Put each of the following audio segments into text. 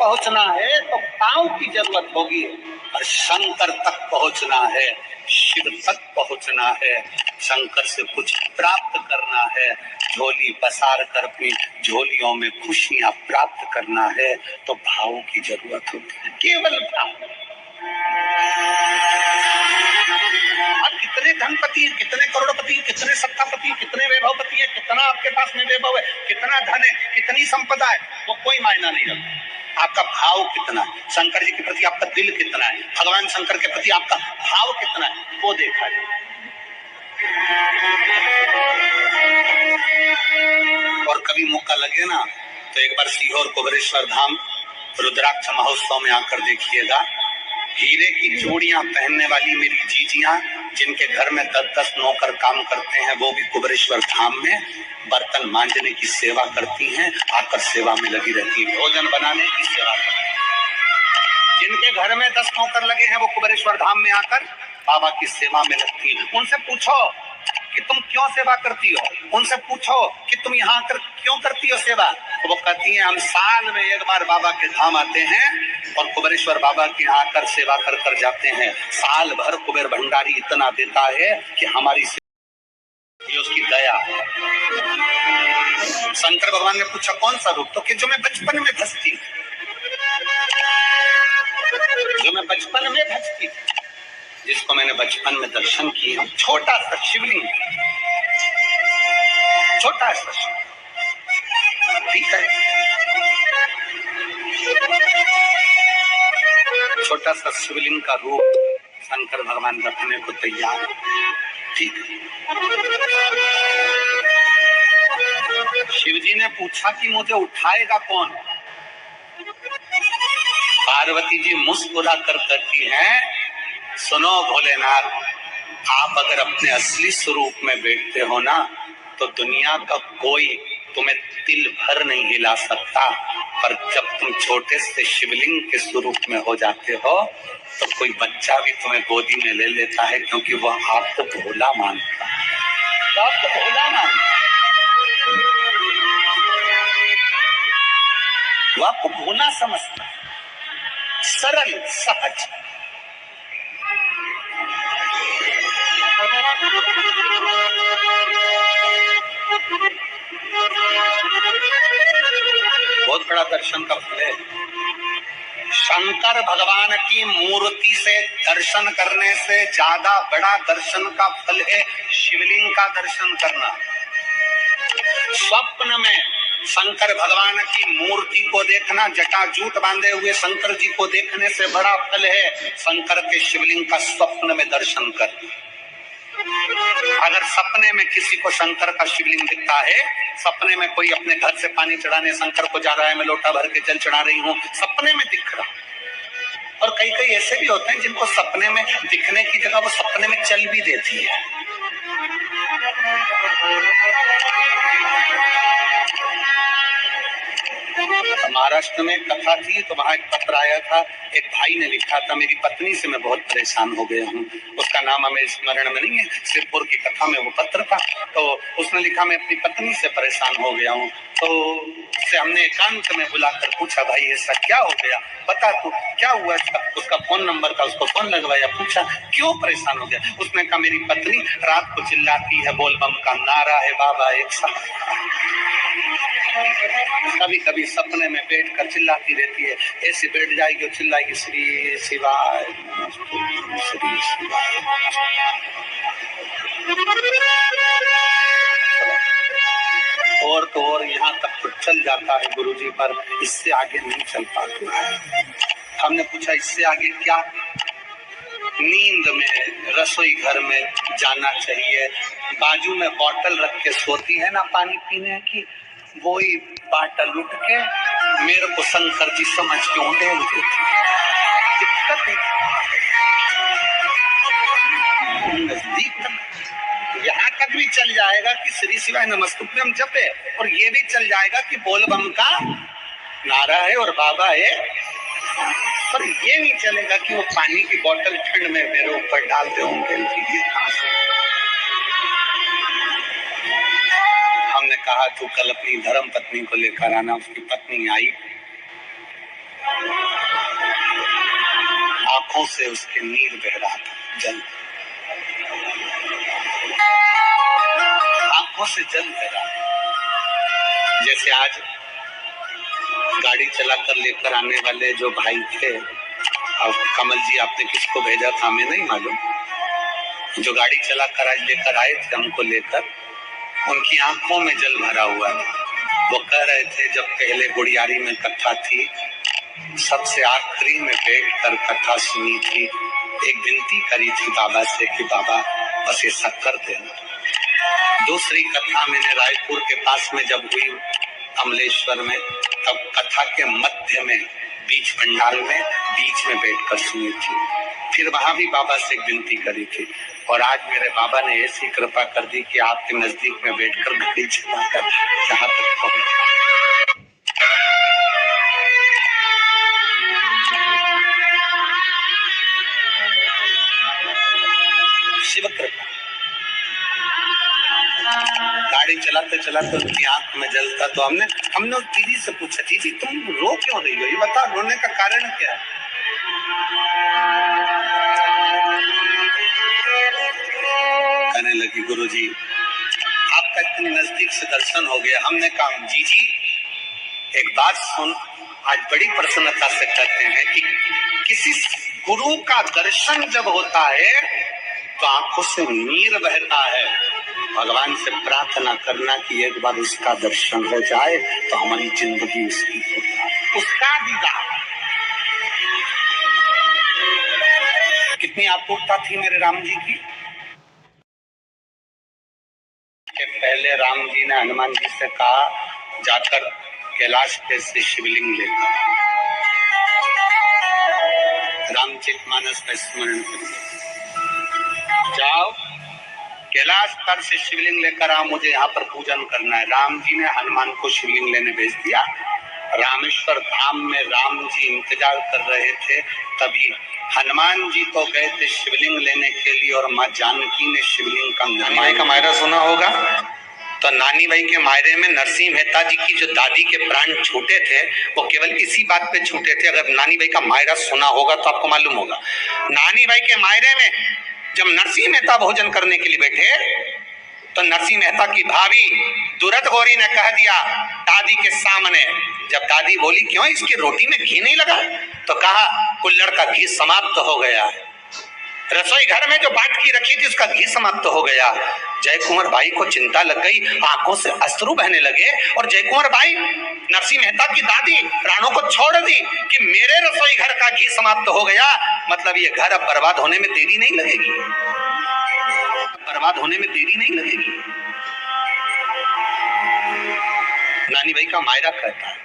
पहुंचना है तो पांव की जरूरत होगी, और शंकर तक पहुंचना है, शिव तक पहुंचना है, शंकर से कुछ प्राप्त करना है, झोली पसार कर अपनी झोलियों में खुशियां प्राप्त करना है, तो भाव की जरूरत होती है, केवल भाव। अब कितने धनपति हैं, कितने करोड़पति, कितने सत्तापति, कितने वैभवपति है, कितना आपके पास में वैभव है, कितना धन है, कितनी संपदा है, वो कोई मायना नहीं रखता। आपका भाव कितना है, शंकर जी के प्रति आपका दिल कितना है, भगवान शंकर के प्रति आपका भाव कितना है, वो देखा जाए। और कभी मौका लगे ना तो एक बार सीहोर कुबेरेश्वर धाम रुद्राक्ष महोत्सव में आकर देखिएगा। हीरे की चूड़ियां पहनने वाली मेरी जीजियां, जिनके घर में 10-10 नौकर काम करते हैं, वो भी कुबेरेश्वर धाम में बर्तन मांजने की सेवा करती हैं, आकर सेवा में लगी रहती है, भोजन बनाने की सेवा करती हैं। जिनके घर में 10 नौकर लगे हैं, वो कुबेरेश्वर धाम में आकर बाबा की सेवा में लगती हैं। उनसे पूछो कि तुम क्यों सेवा करती हो, उनसे पूछो कि तुम यहाँ आकर क्यों करती हो सेवा, तो वो कहती हैं हम साल में एक बार बाबा के धाम आते हैं और कुबेरेश्वर बाबा के यहाँ आकर सेवा कर कर जाते हैं। साल भर कुबेर भंडारी इतना देता है कि हमारी ये उसकी दया। शंकर भगवान ने पूछा कौन सा रूप, तो कि जो मैं बचपन में भजती, जो मैं बचपन में भजती, जिसको मैंने बचपन में दर्शन किया, छोटा सा शिवलिंग, छोटा सा, ठीक है, छोटा सा शिवलिंग का रूप शंकर भगवान रखने को तैयार, ठीक है। शिव जी ने पूछा कि मुझे उठाएगा कौन, पार्वती जी मुस्कुरा कर कहती हैं सुनो भोलेनाथ, आप अगर अपने असली स्वरूप में बैठते हो ना तो दुनिया का कोई तुम्हें तिल भर नहीं हिला सकता, पर जब तुम छोटे से शिवलिंग के स्वरूप में हो जाते हो तो कोई बच्चा भी तुम्हें गोदी में ले लेता है, क्योंकि वह आपको भोला मानता है, तो आपको भोला मानता है, वह आपको भोला समझता है, सरल सहज। बहुत बड़ा दर्शन का फल है। शंकर भगवान की मूर्ति से दर्शन करने से ज्यादा बड़ा दर्शन का फल है शिवलिंग का दर्शन करना। स्वप्न में शंकर भगवान की मूर्ति को देखना, जटाजूट बांधे हुए शंकर जी को देखने से बड़ा फल है शंकर के शिवलिंग का स्वप्न में दर्शन करना। अगर सपने में किसी को शंकर का शिवलिंग दिखता है, सपने में कोई अपने घर से पानी चढ़ाने शंकर को जा रहा है, मैं लोटा भर के जल चढ़ा रही हूँ, सपने में दिख रहा। और कई कई ऐसे भी होते हैं जिनको सपने में दिखने की जगह वो सपने में चल भी देती है। महाराष्ट्र में कथा थी तो वहां एक पत्र आया था, एक भाई ने लिखा था मेरी पत्नी से मैं बहुत परेशान हो गया हूँ, उसका नाम हमें स्मरण में नहीं है, सिरपुर की कथा में वो पत्र था। तो उसने लिखा मैं अपनी पत्नी से परेशान हो गया हूँ। तो उससे हमने एकांत में बुलाकर पूछा भाई ऐसा क्या हो गया, बता तू क्या हुआ। उसका फोन नंबर था, उसको फोन लगवाया, पूछा क्यों परेशान हो गया। उसने कहा मेरी पत्नी रात को चिल्लाती है, बोल बम का नारा है बाबा एक साथ, कभी कभी सपने में बैठ कर चिल्लाती रहती है, ऐसे बैठ जाएगी और चिल्लाएगी श्री शिवाय श्री शिवाय। और तो और यहाँ तक तो चल जाता है गुरुजी, पर इससे आगे नहीं चल पाता है। हमने पूछा इससे आगे क्या, नींद में रसोई घर में जाना चाहिए, बाजू में बोतल रख के सोती है ना पानी पीने की, वही बाटल उठ के मेरे को शंकर जी समझ के उंडेल देती है। दिक्कत नजदीक यहाँ तक भी चल जाएगा कि श्री शिवाय नमस्तुभ्यम जपे, और ये भी चल जाएगा कि बोल बम का नारा है और बाबा है, पर ये नहीं चलेगा कि वो पानी की बोतल ठंड में मेरे ऊपर डाल दे उनके लिए। हमने कहा तू कल अपनी धर्म पत्नी को लेकर आना। उसकी पत्नी आई, आंखों से उसके नीर बह रहा था, जल, आंखों से जल बह रहा था। जैसे आज गाड़ी चलाकर लेकर आने वाले जो भाई थे, अब कमल जी आपने किसको भेजा था हमें नहीं मालूम, जो गाड़ी चलाकर आज लेकर आए थे हमको लेकर, उनकी आंखों में जल भरा हुआ था। वो कह रहे थे जब पहले गुड़ियारी में कथा थी, सबसे आखिरी में बैठकर कथा सुनी थी, एक विनती करी थी बाबा से कि बाबा बस ऐसा कर देना। दूसरी कथा मैंने रायपुर के पास में जब हुई अमलेश्वर में, तब कथा के मध्य में बीच पंडाल में बीच में बैठकर सुनी थी। फिर वहां भी बाबा से एक विनती करी थी, और आज मेरे बाबा ने ऐसी कृपा कर दी कि आपके नजदीक में बैठकर गाड़ी चलाकर यहाँ तक पहुंचा। शिव कृपा। गाड़ी चलाते चलाते उसकी आंख में जल था, तो हमने उस दीदी से पूछा, दीदी तुम रो क्यों रही हो, ये बता, रोने का कारण क्या है? कहने लगी गुरुजी आपका इतने नजदीक से दर्शन हो गया। हमने कहा जी एक बात सुन, आज बड़ी प्रसन्नता से कहते हैं कि किसी गुरु का दर्शन जब होता है तो आंखों से नीर बहता है। भगवान से प्रार्थना करना कि एक बार उसका दर्शन हो जाए तो हमारी जिंदगी उसकी हो जाए, उसका दीदार। कितनी आतुरता थी मेरे राम जी की। पहले राम जी ने हनुमान जी से कहा जाकर कैलाश पे से शिवलिंग लेकर, रामचरितमानस में स्मरण करिए, जाओ कैलाश पर से शिवलिंग लेकर आओ, मुझे यहाँ पर पूजन करना है। राम जी ने हनुमान को शिवलिंग लेने भेज दिया। रामेश्वर धाम में राम जी इंतजार कर रहे थे, तभी हनुमान जी तो गए थे शिवलिंग लेने के लिए, और माँ जानकी ने शिवलिंग का, नानी भाई का मायरा सुना होगा, तो नानी भाई के मायरे में नरसिंह मेहता जी की जो दादी के प्राण छूटे थे वो केवल इसी बात पे छूटे थे। अगर नानी भाई का मायरा सुना होगा तो आपको मालूम होगा, नानी भाई के मायरे में जब नरसिंह मेहता भोजन करने के लिए बैठे तो नरसिंह मेहता की भाभी दुरत गौरी ने कह दिया दादी के सामने, जब दादी बोली क्यों इसकी रोटी में घी नहीं लगा, तो कहा कुल्हड़ का घी समाप्त हो गया, रसोई घर में जो बाटकी रखी थी उसका घी समाप्त हो गया। जय कुंवर भाई को चिंता लग गई, आंखों से अश्रु बहने लगे, और जय कुंवर भाई नरसिंह मेहता की दादी प्राणों को छोड़ दी कि मेरे रसोई घर का घी समाप्त हो गया, मतलब ये घर अब बर्बाद होने में देरी नहीं लगेगी, बर्बाद होने में देरी नहीं लगेगी। नानी भाई का मायरा कहता है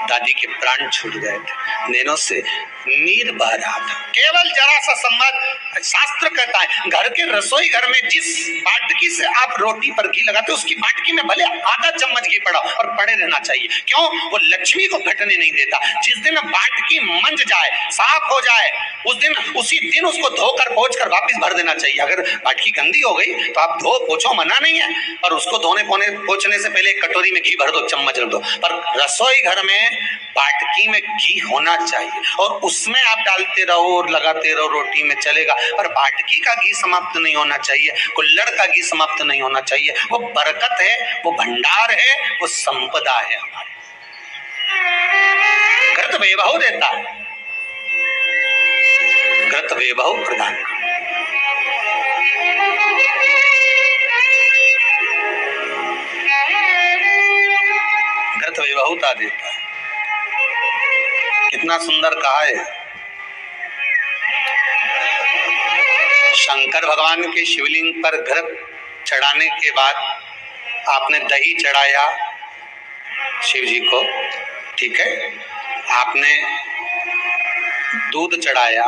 दादी के प्राण छूट गए थे, नैनों से नीर बह रहा था, केवल जरा सा संवाद। शास्त्र कहता है घर के रसोई घर में जिस बाटकी से आप रोटी पर घी लगाते उसकी बाटकी में भले आधा चम्मच घी पड़ा और पड़े रहना चाहिए, क्यों? वो लक्ष्मी को घटने नहीं देता। जिस दिन बाटकी मंज जाए, साफ हो जाए, उसी दिन उसको धोकर पोंछ कर वापिस भर देना चाहिए। अगर बाटकी गंदी हो गई तो आप धो पोछो, मना नहीं है, पर उसको धोने पोंछने से पहले एक कटोरी में घी भर दो, चम्मच रख दो। पर रसोई घर में बाटकी में घी होना चाहिए, और उसमें आप डालते रहो और लगाते रहो, रोटी में चलेगा, पर बाटकी का घी समाप्त नहीं होना चाहिए, कुल्हड़ का घी समाप्त नहीं होना चाहिए। वो बरकत है, वो भंडार है, वो संपदा है हमारी। घृत वैभव देता है, घृत वैभव प्रदान करता है। घृत वैभवता देता है। कितना सुंदर कहा है। शंकर भगवान के शिवलिंग पर घृत चढ़ाने के बाद आपने दही चढ़ाया शिव जी को, ठीक है, आपने दूध चढ़ाया,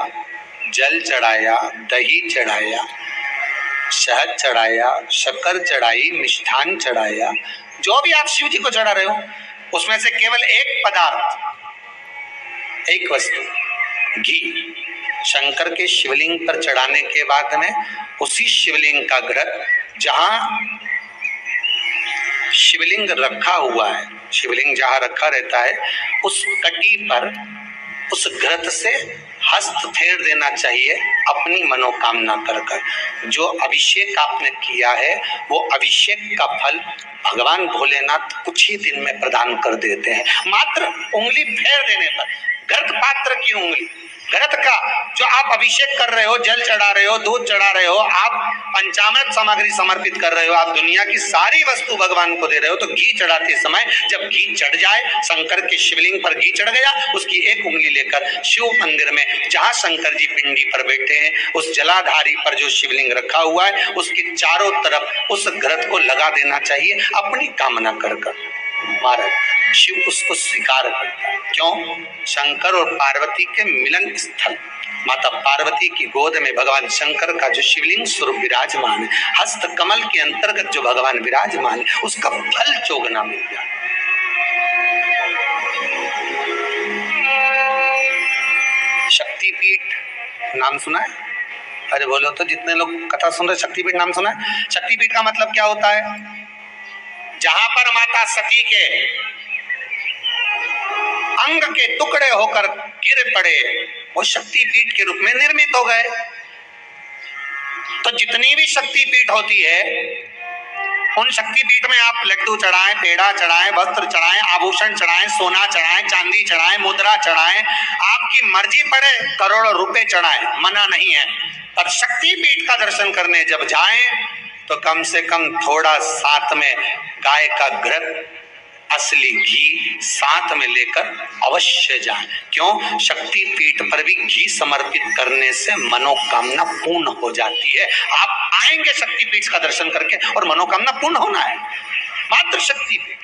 जल चढ़ाया, दही चढ़ाया, शहद चढ़ाया, शक्कर चढ़ाई, मिष्ठान चढ़ाया, जो भी आप शिव जी को चढ़ा रहे हो उसमें से केवल एक पदार्थ, एक वस्तु, घी, शंकर के शिवलिंग पर चढ़ाने के बाद में उसी शिवलिंग का घृत, जहां शिवलिंग रखा हुआ है, शिवलिंग जहां रखा रहता है उस कटी पर उस घृत से हस्त फेर देना चाहिए अपनी मनोकामना कर। जो अभिषेक आपने किया है वो अभिषेक का फल भगवान भोलेनाथ कुछ ही दिन में प्रदान कर देते हैं। मात्र उंगली फेर देने पर घृत पात्र की उंगली, घृत का जो आप अभिषेक कर रहे हो, जल चढ़ा रहे हो, दूध चढ़ा रहे हो, आप पंचामृत सामग्री समर्पित कर रहे हो, आप दुनिया की सारी वस्तु भगवान को दे रहे हो, तो घी चढ़ाते समय जब घी चढ़ जाए, शंकर के शिवलिंग पर घी चढ़ गया, उसकी एक उंगली लेकर शिव मंदिर में जहां शंकर जी पिंडी पर बैठे हैं उस जलाधारी पर जो शिवलिंग रखा हुआ है उसके चारों तरफ उस घृत को लगा देना चाहिए अपनी कामना कर। महाराज शिव उसको स्वीकार करता है। क्यों? शंकर और पार्वती के मिलन स्थल माता पार्वती की गोद में भगवान शंकर का जो शिवलिंग स्वरूप विराजमान है, हस्त कमल के अंतर्गत जो भगवान विराजमान है, उसका फल चोगना मिल गया। शक्तिपीठ नाम सुना है? अरे बोलो तो, जितने लोग कथा सुन रहे शक्तिपीठ नाम सुना है? शक्तिपीठ का मतलब क्या होता है? जहां पर माता सती के अंग के टुकड़े होकर गिर पड़े वो शक्तिपीठ के रूप में निर्मित हो गए। तो जितनी भी शक्तिपीठ होती है उन शक्तिपीठ में आप लड्डू चढ़ाएं, पेड़ा चढ़ाएं, वस्त्र चढ़ाएं, आभूषण चढ़ाएं, सोना चढ़ाएं, चांदी चढ़ाएं, मुद्रा चढ़ाएं, आपकी मर्जी पड़े करोड़ों रुपए चढ़ाएं, मना नहीं है। पर शक्तिपीठ का दर्शन करने जब जाएं तो कम से कम थोड़ा साथ में गाय का घृत, असली घी साथ में लेकर अवश्य जाएं। क्यों? शक्ति पीठ पर भी घी समर्पित करने से मनोकामना पूर्ण हो जाती है। आप आएंगे शक्ति पीठ का दर्शन करके और मनोकामना पूर्ण होना है। मात्र शक्ति पीठ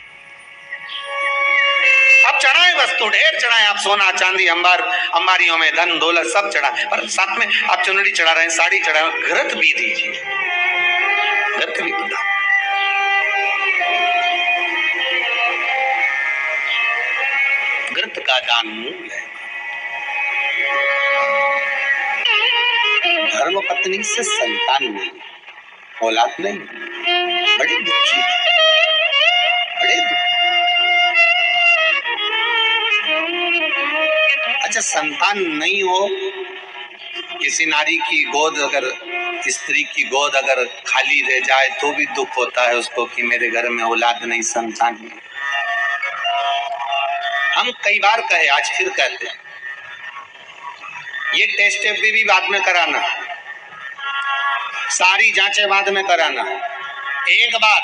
आप चढ़ाएं, वस्तु ढेर चढ़ाएं, आप सोना चांदी अंबारियों में धन दौलत सब चढ़ाएं, पर साथ में आप चुनरी चढ़ा रहे हैं, साड़ी चढ़ा रहे हैं, घृत भी दीजिए, घृत भी प्रदान। घृत का दान मूल है। धर्म पत्नी से संतान नहीं, औलाद नहीं, बड़े दुखी, बड़े दुखी। अच्छा, संतान नहीं हो, किसी नारी की गोद अगर, स्त्री की गोद अगर खाली रह जाए तो भी दुख होता है उसको कि मेरे घर में औलाद नहीं, संतान नहीं। हम कई बार कहे, आज फिर कहते हैं, ये टेस्ट भी बाद में कराना, सारी जांचें बाद में कराना। एक बार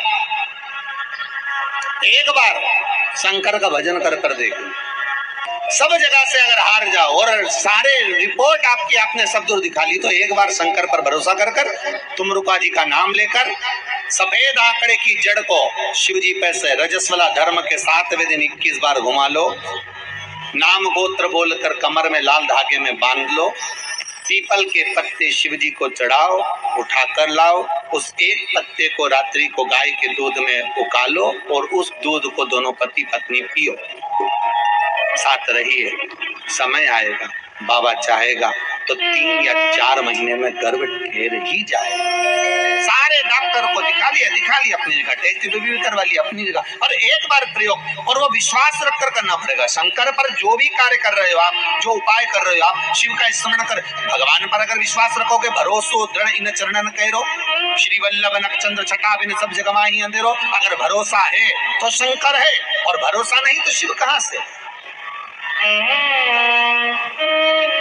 शंकर का भजन कर कर देखो। सब जगह से अगर हार जाओ और सारे रिपोर्ट आपकी आपने सब दूर दिखा ली तो एक बार शंकर पर भरोसा कर कर तुम रुका जी का नाम लेकर सफेद आंकड़े की जड़ को शिव जी पे से रजस्वला धर्म के 7वें दिन 21 बार घुमा लो। नाम गोत्र बोलकर कमर में लाल धागे में बांध लो। पीपल के पत्ते शिव जी को चढ़ाओ, उठा कर लाओ। उस एक पत्ते को रात्रि को गाय के दूध में उकालो और उस दूध को दोनों पति पत्नी पियो। साथ रहिए, समय आएगा, बाबा चाहेगा तो 3 या 4 महीने में गर्भ ठहर ही जाएगा। सारे डॉक्टर को दिखा लिया अपनी जगह, टेस्ट भी करवा लिया अपनी जगह, और एक बार प्रयोग, और वो विश्वास रखकर करना पड़ेगा। शंकर पर जो भी कार्य कर रहे हो आप, जो उपाय कर रहे हो आप, शिव का स्मरण कर, भगवान पर अगर विश्वास रखोगे, भरोसो दृढ़ इन चरणन करो, श्री वल्लभ नक्षत्र छटा बिन सब जगह माही अंधेरो। अगर भरोसा है तो शंकर है, और भरोसा नहीं तो शिव कहां से।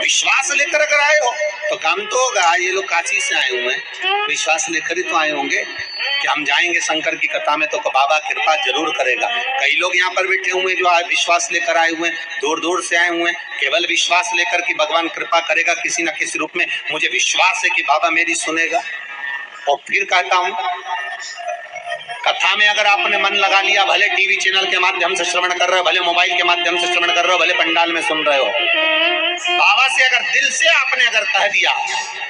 विश्वास लेकर अगर आए हो तो काम तो होगा। ये लोग काशी से आए हुए हैं, विश्वास लेकर ही तो आए होंगे कि हम जाएंगे शंकर की कथा में तो बाबा कृपा जरूर करेगा। कई लोग यहाँ पर बैठे हुए जो आज विश्वास लेकर आए हुए हैं, दूर दूर से आए हुए हैं, केवल विश्वास लेकर कि भगवान कृपा करेगा किसी न किसी रूप में, मुझे विश्वास है कि बाबा मेरी सुनेगा। और फिर कहता हूँ, कथा में अगर आपने मन लगा लिया, भले टीवी चैनल के माध्यम से श्रवण कर रहे हो, भले मोबाइल के माध्यम से श्रवण कर रहे हो, भले पंडाल में सुन रहे हो, बाबा से अगर दिल से आपने अगर कह दिया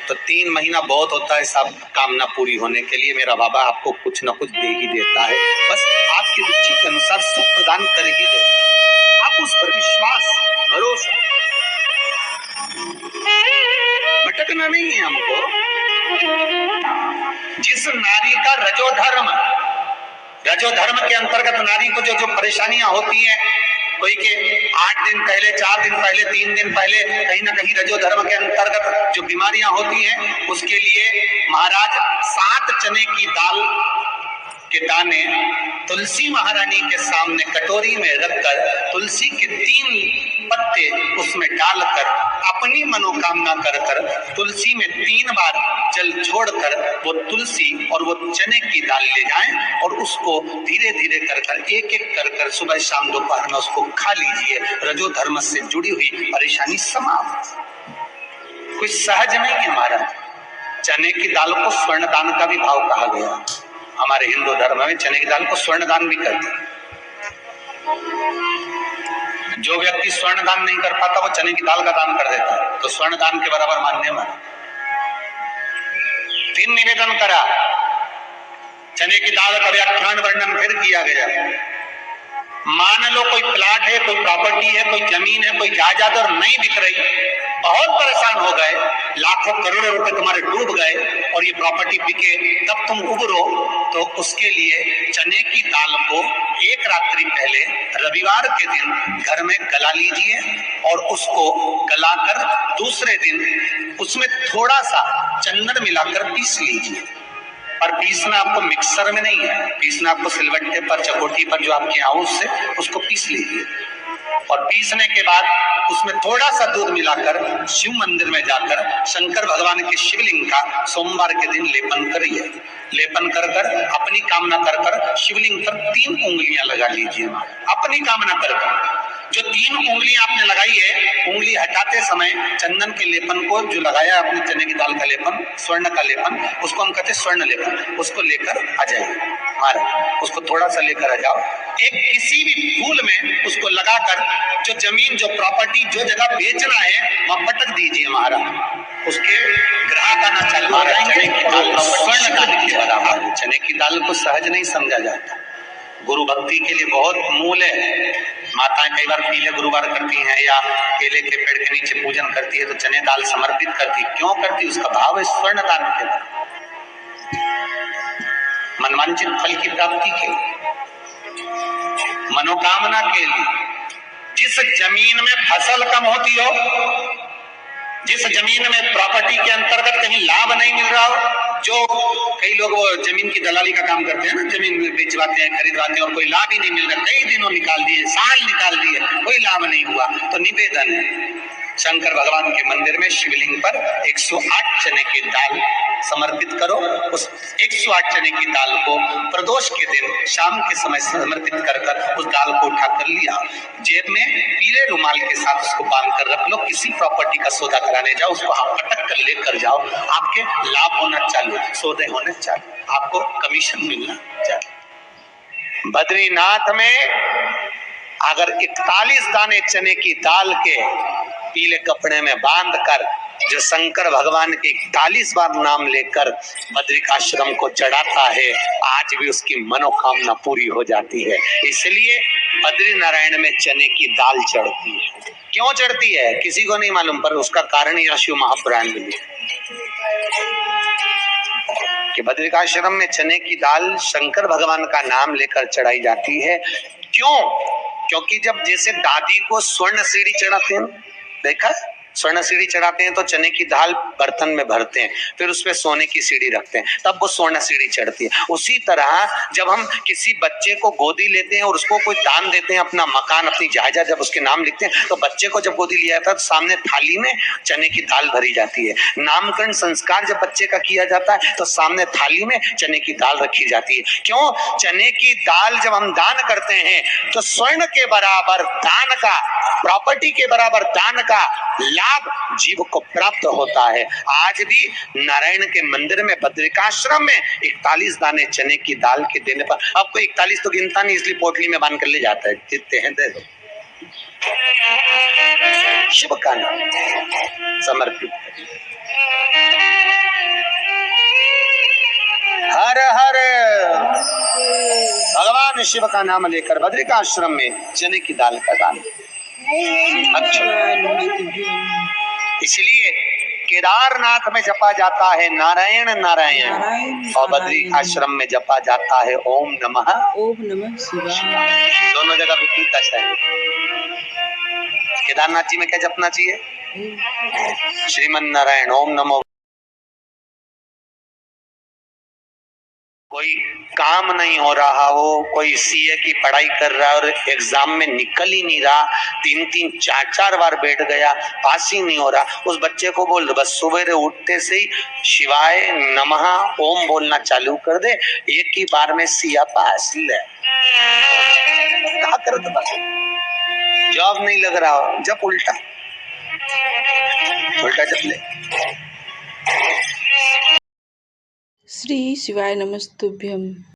तो 3 महीना बहुत होता है सब कामना पूरी होने के लिए। मेरा बाबा आपको कुछ न कुछ दे ही देता है, बस आपकी रुचि के अनुसार सुख प्रदान कर ही देता। आप उस पर विश्वास, भरोसा, भटकना नहीं है हमको। जिस नारी का रजोधर्म के अंतर्गत नारी को जो परेशानियां होती हैं, कोई के 8 दिन पहले, 4 दिन पहले, 3 दिन पहले कहीं ना कहीं रजो धर्म के अंतर्गत जो बीमारियां होती हैं उसके लिए महाराज 7 चने की दाल के दाने तुलसी महारानी के सामने कटोरी में रखकर तुलसी के 3 पत्ते उसमें डालकर अपनी मनोकामना कर कर तुलसी में 3 बार जल छोड़कर वो तुलसी और वो चने की दाल ले जाएं और उसको धीरे धीरे कर कर एक एक कर कर सुबह शाम दोपहर में उसको खा लीजिए। रजो धर्म से जुड़ी हुई परेशानी समाप्त। कुछ सहज नहीं है महाराज। चने की दाल को स्वर्ण दान का भी भाव कहा गया। हमारे हिंदू धर्म में चने की दाल को स्वर्ण दान भी करते हैं। जो व्यक्ति स्वर्ण दान नहीं कर पाता वो चने की दाल का दान कर देता है, तो स्वर्ण दान के बराबर मान्य माना। 3 निवेदन करा, चने की दाल का व्याख्यान वर्णन फिर किया गया। मान लो कोई प्लाट है, कोई प्रॉपर्टी है, कोई जमीन है, कोई जायदाद और नहीं बिक रही, बहुत परेशान हो गए, लाखों करोड़ों रुपए तुम्हारे डूब गए और ये प्रॉपर्टी बिके, तब तुम उबरो, तो उसके लिए चने की दाल को एक रात्रि पहले रविवार के दिन घर में गला लीजिए और उसको गलाकर दूसरे दिन उसमें थोड़ा सा चंदन मिलाकर पीस लीजिए। और पीसना आपको मिक्सर में नहीं है, पीसना आपको सिलबट्टे पर, चकोटी पर जो आपके यहाँ उससे उसको पीस लीजिए। और पीसने के बाद उसमें थोड़ा सा दूध मिलाकर शिव मंदिर में जाकर शंकर भगवान के शिवलिंग का सोमवार के दिन लेपन करिए। लेपन कर कर अपनी कामना कर कर शिवलिंग पर 3 उंगलियां लगा लीजिए। अपनी कामना कर कर जो 3 उंगलियां आपने लगाई है, उंगली हटाते समय चंदन के लेपन को जो लगाया अपने चने की दाल का लेपन, स्वर्ण का लेपन, उसको हम कहते हैं स्वर्ण लेपन, उसको लेकर आ जाइए महाराज। उसको थोड़ा सा लेकर आ जाओ, एक किसी भी फूल में उसको लगाकर जो जमीन, जो प्रॉपर्टी, जो जगह बेचना है वहां पटक दीजिए महाराज। उसके ग्राहक आना चालू हो जाएंगे। चने की दाल स्वर्ण दान के बराबर। चने की दाल को सहज नहीं समझा जाता। गुरु भक्ति के लिए बहुत मूल है। माताएं कई बार पीले गुरुवार करती हैं या केले के पेड़ के नीचे पूजन करती है तो चने दाल समर्पित करती। क्यों करती? उसका भाव है स्वर्ण दान के लिए, मनवांछित फल की प्राप्ति के लिए, मनोकामना के लिए। जिस जमीन में फसल कम होती हो, जिस जमीन में प्रॉपर्टी के अंतर्गत कहीं लाभ नहीं मिल रहा हो, जो कई लोग वो जमीन की दलाली का काम करते हैं ना, जमीन बेचवाते हैं, खरीदवाते हैं और कोई लाभ ही नहीं मिल रहा, कई दिनों निकाल दिए, साल निकाल दिए, कोई लाभ नहीं हुआ, तो निवेदन है शंकर भगवान के मंदिर में शिवलिंग पर 108 चने की दाल समर्पित करो। उस 108 चने की दाल को प्रदोष के दिन शाम के समय समर्पित कर कर उस दाल को उठाकर लिया, जेब में पीले रुमाल के साथ उसको बांध कर रख लो। किसी प्रॉपर्टी का सौदा कराने जाओ, उसको आप पटक कर लेकर जाओ, आपके लाभ होना चालू, सौदे होने चालू, आपको कमीशन मिलना चालू। बद्रीनाथ में अगर 41 दाने चने की दाल के पीले कपड़े में बांधकर जो शंकर भगवान के 41 बार नाम लेकर बद्रिकाश्रम को चढ़ाता है, आज भी उसकी मनोकामना पूरी हो जाती है। इसलिए बद्री नारायण में चने की दाल चढ़ती है। क्यों चढ़ती है किसी को नहीं मालूम, पर उसका कारण यह शिव महापुराण में कि बद्रिकाश्रम में चने की दाल शंकर भगवान का नाम लेकर चढ़ाई जाती है। क्यों? क्योंकि जब जैसे दादी को स्वर्ण सीढ़ी चढ़ाते हैं, देखा स्वर्ण सीढ़ी चढ़ाते हैं तो चने की दाल बर्तन में भरते हैं, फिर उसपे सोने की सीढ़ी रखते हैं, तब वो स्वर्ण सीढ़ी चढ़ती है। उसी तरह जब हम किसी बच्चे को गोदी लेते हैं और उसको कोई दान देते हैं, अपना मकान, अपनी जायदाद जब उसके नाम लिखते हैं, तो बच्चे को जब गोदी लिया जाता है तो सामने थाली में चने की दाल भरी जाती है। नामकरण संस्कार जब बच्चे का किया जाता है तो सामने थाली में चने की दाल रखी जाती है। क्यों? चने की दाल जब हम दान करते हैं तो स्वर्ण के बराबर दान का, प्रॉपर्टी के बराबर दान का लाभ जीव को प्राप्त होता है। आज भी नारायण के मंदिर में बद्रिकाश्रम में 41 दाने चने की दाल के देने पर, आपको 41 तो गिनता नहीं इसलिए पोटली में बांध कर ले जाता है, जितने हैं दे दो, शिव का नाम समर्पित। हर हर भगवान शिव का नाम लेकर बद्रिकाश्रम में चने की दाल का दान। अच्छा, इसलिए केदारनाथ में जपा जाता है नारायण नारायण और बद्री आश्रम में जपा जाता है ओम नमः शिवाय। दोनों जगह विपरीत है। केदारनाथ जी में क्या जपना चाहिए? श्रीमन नारायण ओम नमो। कोई काम नहीं हो रहा हो, कोई सीए की पढ़ाई कर रहा है और एग्जाम में निकल ही नहीं रहा, 3-3 4-4 बार बैठ गया, पास ही नहीं हो रहा, उस बच्चे को बोल दो बस सुबह उठते से ही शिवाय नमः ओम बोलना चालू कर दे, एक ही बार में सिया पास ले। क्या कर दो, जॉब नहीं लग रहा हो जब उल्टा जब ले। श्री शिवाय नमस्तुभ्यम।